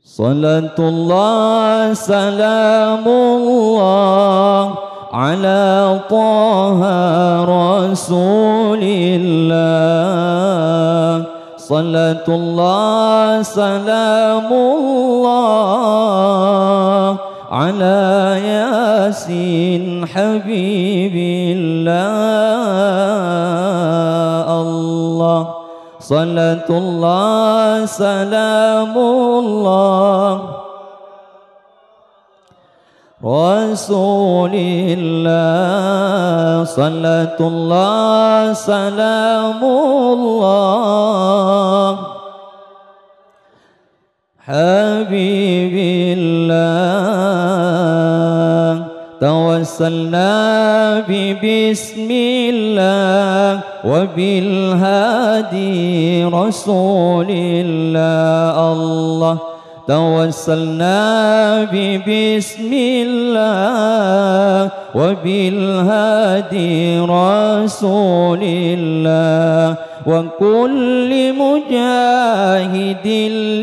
صلاة الله سلام الله على طه رسول الله. صلاة الله سلام الله على ياسين حبيب الله. الله صلاة الله سلام الله رسول الله. صلاة الله سلام الله حبيب الله. توسلنا ببسم الله وبالهادي رسول الله. الله توسلنا ببسم الله وبالهادي رسول الله وكل مجاهد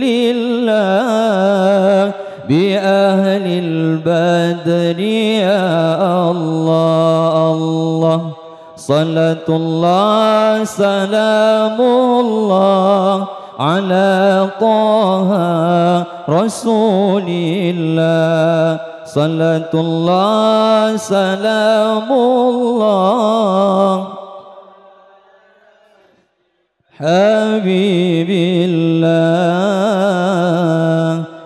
لله بأهل البدر يا الله. الله صلاة الله سلام الله على طه رسول الله. صلاة الله سلام الله حبيب الله.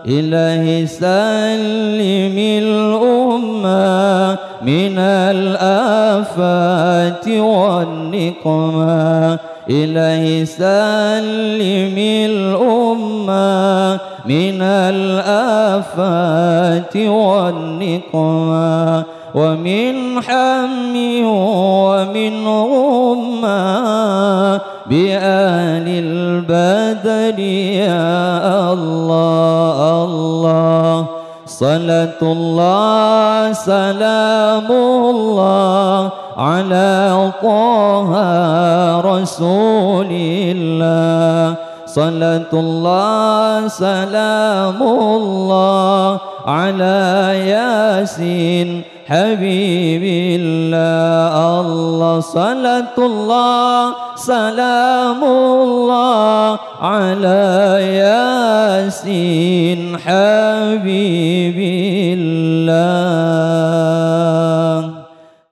إلهي سلم الأمة من الآفات والنقمة. إلهي سلم الأمة من الآفات والنقمة ومن حم ومن غمة بأهل البدر يا الله. الله صلاة الله سلام الله على طه رسول الله. صلاة الله سلام الله على ياسين حبيب الله. الله صلاة الله سلام الله على ياسين حبيب الله.